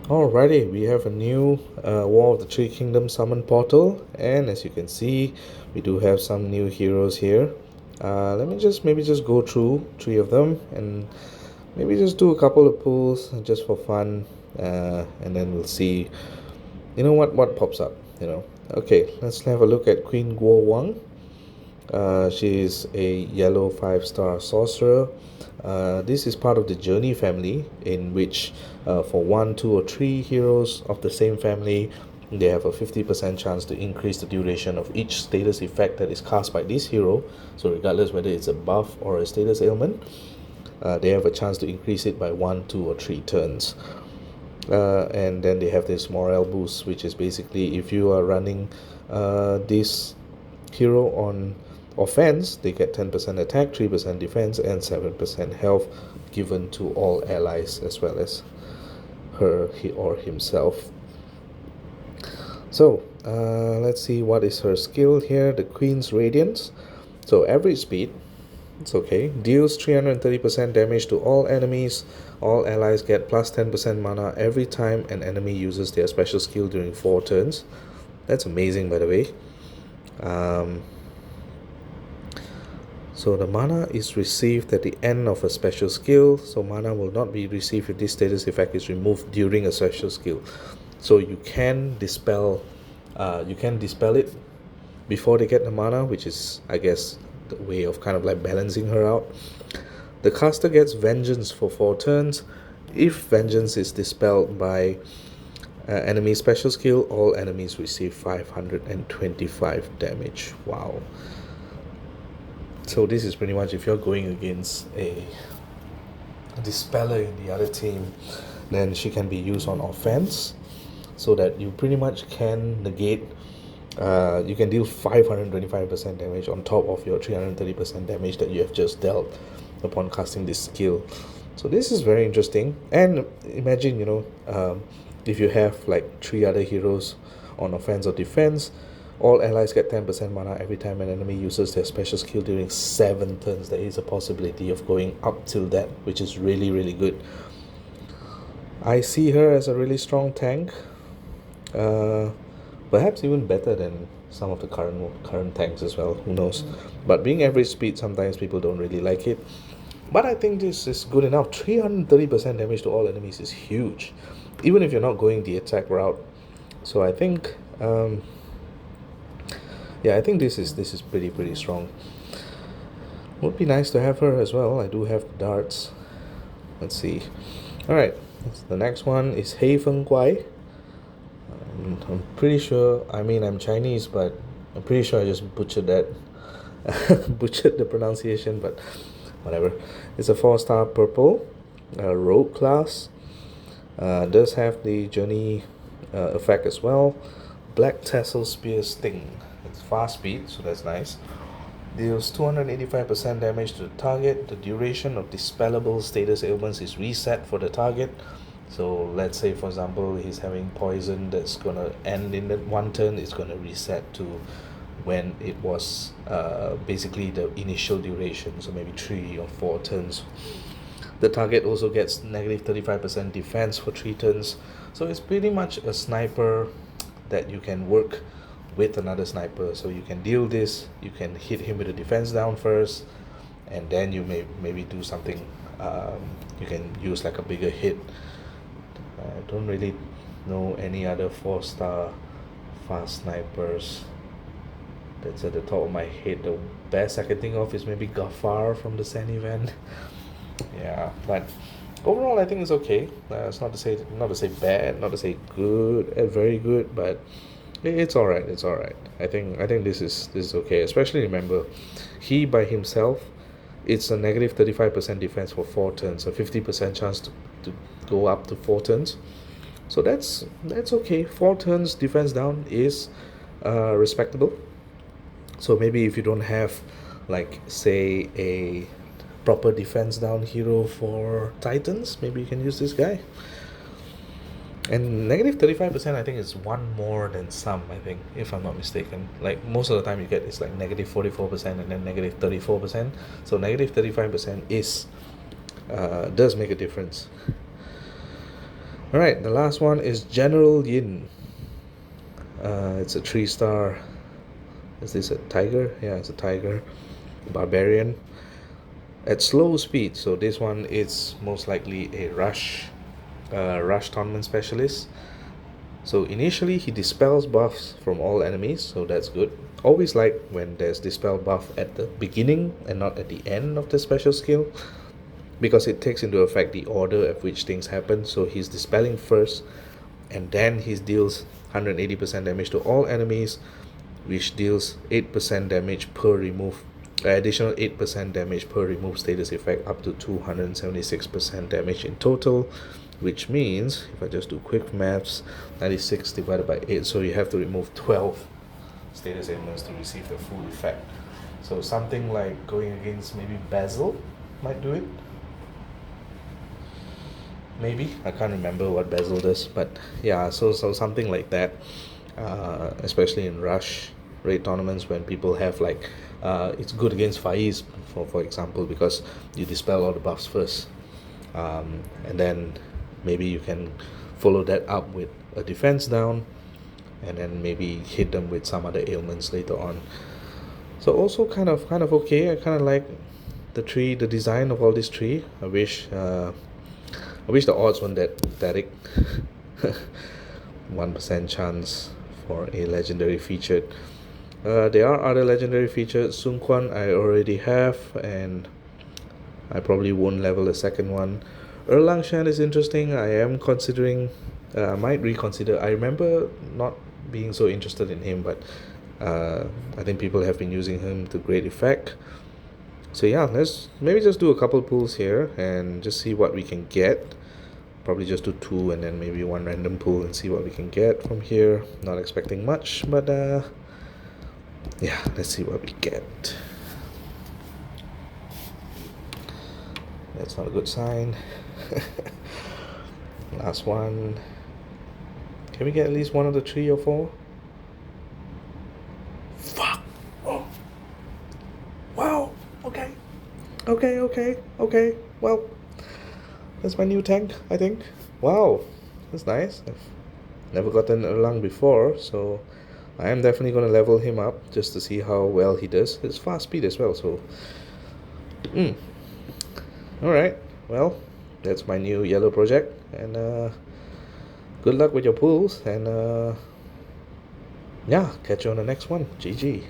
Alrighty, we have a new War of the Three Kingdoms summon portal, and as you can see, we do have some new heroes here. Let me just maybe just go through three of them, and maybe just do a couple of pulls just for fun, and then we'll see. You know what pops up. Okay, let's have a look at Queen Guowang. She is a yellow 5-star sorcerer. This is part of the Journey family, in which, for one, two, or three heroes of the same family, they have a 50% chance to increase the duration of each status effect that is cast by this hero. So, regardless whether it's a buff or a status ailment, they have a chance to increase it by one, two, or three turns. And then they have this morale boost, which is basically if you are running this hero on offense, they get 10% attack, 3% defense, and 7% health given to all allies as well as her, he, or himself. So let's see what is her skill here. The Queen's Radiance. So average speed, it's okay. Deals 330% damage to all enemies. All allies get plus 10% mana every time an enemy uses their special skill during 4 turns. That's amazing, by the way. So the mana is received at the end of a special skill. So mana will not be received if this status effect is removed during a special skill. So you can dispel it before they get the mana, which is, I guess, the way of kind of like balancing her out. The caster gets Vengeance for 4 turns. If Vengeance is dispelled by enemy special skill, all enemies receive 525 damage. Wow. So this is pretty much if you're going against a Dispeller in the other team, then she can be used on offense, so that you pretty much can negate. You can deal 525% damage on top of your 330% damage that you have just dealt upon casting this skill. So this is very interesting. And imagine, if you have like 3 other heroes on offense or defense, all allies get 10% mana every time an enemy uses their special skill during 7 turns. There is a possibility of going up till that, which is really, really good. I see her as a really strong tank. Perhaps even better than some of the current tanks as well. Who knows? But being average speed, sometimes people don't really like it. But I think this is good enough. 330% damage to all enemies is huge, even if you're not going the attack route. So I think, I think this is pretty strong. Would be nice to have her as well. I do have darts. Let's see. All right, the next one is Heifeng Kwai. I'm pretty sure. I mean, I'm Chinese, but I'm pretty sure I just butchered that. Butchered the pronunciation, but whatever. It's a 4-star purple, rogue class. Does have the journey effect as well. Black tassel spear sting. It's fast speed, so that's nice. Deals 285% damage to the target. The duration of dispellable status ailments is reset for the target. So let's say, for example, he's having poison that's gonna end in that 1 turn. It's gonna reset to when it was basically the initial duration, so maybe 3 or 4 turns. The target also gets negative 35% defense for 3 turns. So it's pretty much a sniper that you can work with another sniper. So you can deal this, you can hit him with the defense down first, and then you may maybe do something. You can use like a bigger hit. I don't really know any other 4-star fast snipers that's at the top of my head. The best I can think of is maybe Gafar from the Sand event. Yeah, but overall I think it's okay. It's not to say bad, not to say good, very good, but it's all right. It's all right. I think this is okay. Especially remember, he by himself, it's a negative 35% defense for 4 turns, a 50% chance to go up to 4 turns. So that's okay. 4 turns defense down is respectable. So maybe if you don't have, like, say, a proper defense down hero for Titans, maybe you can use this guy. And negative 35%, I think, is one more than some, I think, if I'm not mistaken. Like, most of the time you get is like negative 44% and then negative 34%. So negative 35% is does make a difference. Alright, the last one is General Yin. It's a 3-star. Is this a tiger? Yeah, it's a tiger. Barbarian. At slow speed, so this one is most likely a rush tournament specialist. So initially he dispels buffs from all enemies, so that's good. Always like when there's dispel buff at the beginning and not at the end of the special skill, because it takes into effect the order at which things happen. So he's dispelling first, and then he deals 180% damage to all enemies, which deals 8% damage per remove, additional 8% damage per remove status effect, up to 276% damage in total, which means if I just do quick maths, 96 divided by 8, so you have to remove 12 status ailments to receive the full effect. So something like going against maybe Basil might do it. Maybe I can't remember what Basil does, but yeah, so something like that. Especially in rush raid tournaments when people have like it's good against Faiz for example, because you dispel all the buffs first, and then maybe you can follow that up with a defense down, and then maybe hit them with some other ailments later on. So also kind of okay. I kind of like the design of all these three. I wish the odds weren't that pathetic. 1% chance for a legendary featured. There are other legendary featured. Sun Quan I already have, and I probably won't level the second one. Erlang Shan is interesting. I am considering, I might reconsider. I remember not being so interested in him, but I think people have been using him to great effect. So yeah, let's maybe just do a couple pulls here and just see what we can get. Probably just do 2 and then maybe 1 random pull and see what we can get from here. Not expecting much, but yeah, let's see what we get. That's not a good sign. Last one. Can we get at least one of the 3 or 4? Fuck! Oh! Wow! Okay. Okay. Well, that's my new tank, I think. Wow, that's nice. I've never gotten Erlang before, so I am definitely going to level him up just to see how well he does. His fast speed as well, so alright, well, that's my new yellow project, and good luck with your pulls, and yeah, catch you on the next one. GG.